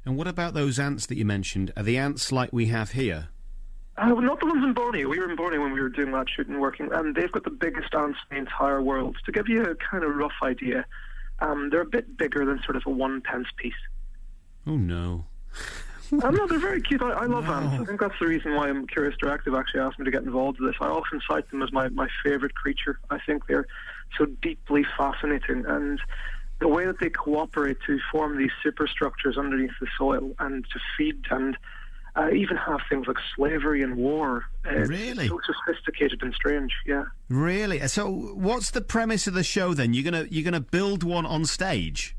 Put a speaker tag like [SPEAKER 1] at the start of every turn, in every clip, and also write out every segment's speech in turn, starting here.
[SPEAKER 1] And what about those ants that you mentioned? Are the ants like we have here?
[SPEAKER 2] Not the ones in Borneo. We were in Borneo when we were doing that shooting working, and they've got the biggest ants in the entire world. To give you a kind of rough idea, they're a bit bigger than sort of a 1 pence piece.
[SPEAKER 1] Oh, no.
[SPEAKER 2] No, they're very cute. I love ants. I think that's the reason why Curious Directive actually asked me to get involved with this. I often cite them as my favourite creature. I think they're so deeply fascinating, and the way that they cooperate to form these superstructures underneath the soil and to feed and even have things like slavery and war.
[SPEAKER 1] Really?
[SPEAKER 2] It's so sophisticated and strange, yeah.
[SPEAKER 1] Really? So what's the premise of the show then? You're gonna build one on stage?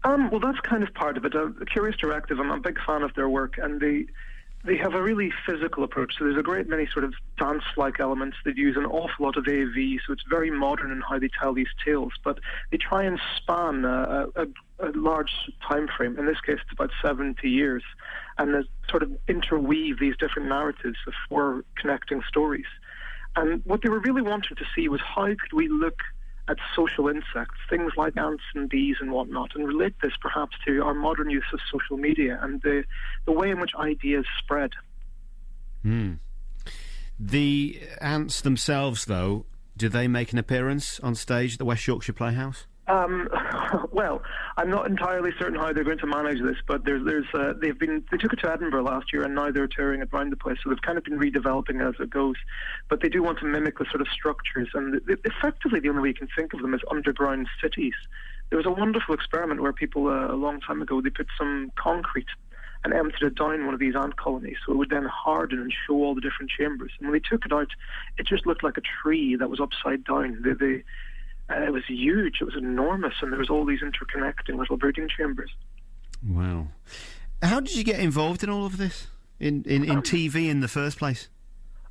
[SPEAKER 2] Well, that's kind of part of it. Curious Directive, I'm a big fan of their work, and they have a really physical approach. So there's a great many sort of dance-like elements. They use an awful lot of AV, so it's very modern in how they tell these tales. But they try and span a large time frame. In this case, it's about 70 years. And they sort of interweave these different narratives of 4 connecting stories. And what they were really wanting to see was how could we look at social insects, things like ants and bees and whatnot, and relate this perhaps to our modern use of social media and the way in which ideas spread.
[SPEAKER 1] The ants themselves, though, do they make an appearance on stage at the West Yorkshire Playhouse?
[SPEAKER 2] Well, I'm not entirely certain how they're going to manage this, but they took it to Edinburgh last year, and now they're touring it around the place, so they've kind of been redeveloping as it goes. But they do want to mimic the sort of structures, and effectively the only way you can think of them is underground cities. There was a wonderful experiment where people a long time ago, they put some concrete and emptied it down one of these ant colonies, so it would then harden and show all the different chambers. And when they took it out, it just looked like a tree that was upside down. It was huge, it was enormous, and there was all these interconnecting little brooding chambers.
[SPEAKER 1] Wow. How did you get involved in all of this? In TV in the first place?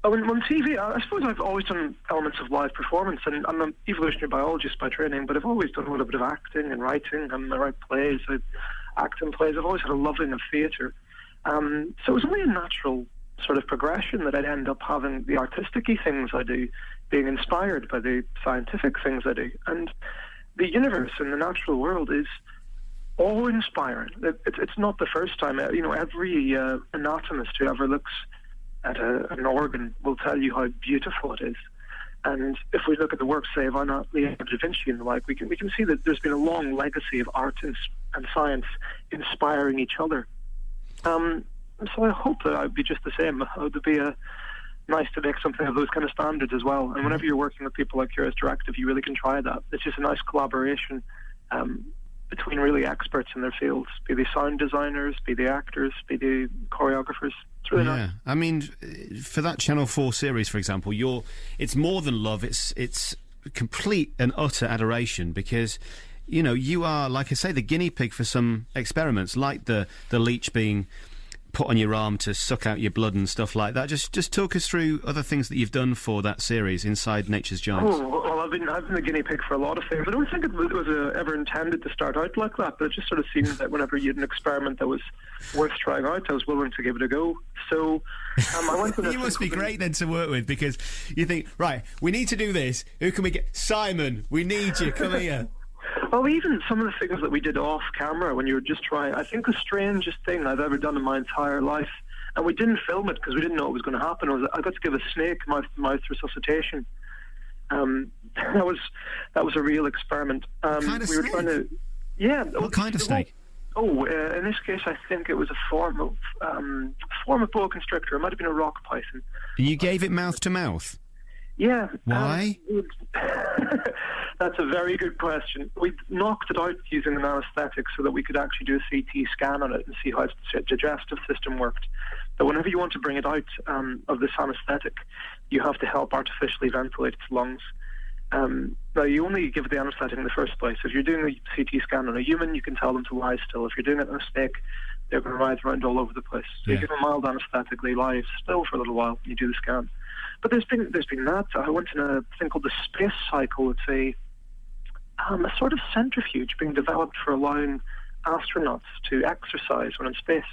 [SPEAKER 2] On TV, I suppose I've always done elements of live performance, and I'm an evolutionary biologist by training, but I've always done a little bit of acting and writing, and I write plays, I act in plays. I've always had a loving of theatre. So it was only a natural sort of progression that I'd end up having the artistic-y things I do, being inspired by the scientific things I do. And the universe and the natural world is awe-inspiring. It's not the first time. Every anatomist who ever looks at an organ will tell you how beautiful it is. And if we look at the works, say, of Leonardo da Vinci and the like, we can see that there's been a long legacy of art and science inspiring each other. So I hope that I'd be just the same. It would be nice to make something of those kind of standards as well. And whenever you're working with people like Curious Directive, you really can try that. It's just a nice collaboration between really experts in their fields, be they sound designers, be they actors, be they choreographers. It's really nice.
[SPEAKER 1] I mean, for that Channel 4 series, for example, it's more than love. It's complete and utter adoration because, you are, like I say, the guinea pig for some experiments, like the leech being put on your arm to suck out your blood and stuff like that. Just talk us through other things that you've done for that series, Inside Nature's Giants.
[SPEAKER 2] Oh, well, I've been the guinea pig for a lot of things. I don't think it was ever intended to start out like that, but it just sort of seemed that whenever you had an experiment that was worth trying out, I was willing to give it a go. So I went to
[SPEAKER 1] You must be great then to work with, because you think, right, we need to do this. Who can we get? Simon, we need you. Come here.
[SPEAKER 2] Oh, even some of the things that we did off camera when you were just trying, I think the strangest thing I've ever done in my entire life, and we didn't film it because we didn't know what was going to happen, was I got to give a snake mouth-to-mouth resuscitation. That was a real experiment.
[SPEAKER 1] Kind of snake? What kind of snake?
[SPEAKER 2] In this case, I think it was a form of boa constrictor. It might have been a rock python.
[SPEAKER 1] And you gave it mouth-to-mouth?
[SPEAKER 2] Yeah.
[SPEAKER 1] Why?
[SPEAKER 2] That's a very good question. We knocked it out using an anaesthetic so that we could actually do a CT scan on it and see how its digestive system worked. But whenever you want to bring it out of this anaesthetic, you have to help artificially ventilate its lungs. Now, you only give the anaesthetic in the first place. If you're doing a CT scan on a human, you can tell them to lie still. If you're doing it on a snake, they're going to writhe around all over the place. So you give a mild anaesthetic, they lie still for a little while, you do the scan. But there's been that. I went in a thing called the space cycle. It's a sort of centrifuge being developed for allowing astronauts to exercise when in space.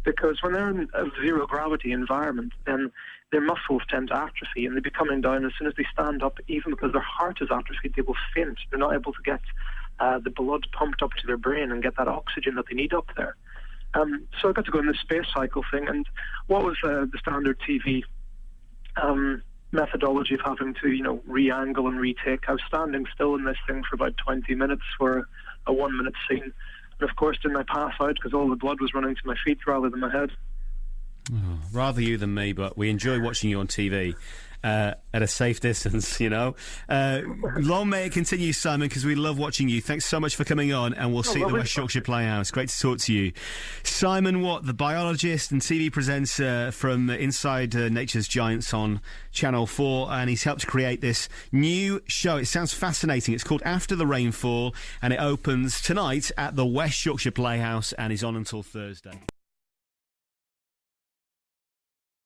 [SPEAKER 2] Because when they're in a zero gravity environment, then their muscles tend to atrophy and they be coming down as soon as they stand up. Even because their heart is atrophied, they will faint. They're not able to get the blood pumped up to their brain and get that oxygen that they need up there. So I got to go in this space cycle thing, and what was the standard TV methodology of having to, re-angle and retake? I was standing still in this thing for about 20 minutes for a 1-minute scene. And of course, didn't I pass out because all the blood was running to my feet rather than my head?
[SPEAKER 1] Oh, rather you than me, but we enjoy watching you on TV. At a safe distance, Long may it continue, Simon, because we love watching you. Thanks so much for coming on, and we'll see you at the West Yorkshire Playhouse. Great to talk to you. Simon Watt, the biologist and TV presenter from Inside Nature's Giants on Channel 4, and he's helped create this new show. It sounds fascinating. It's called After the Rainfall, and it opens tonight at the West Yorkshire Playhouse and is on until Thursday.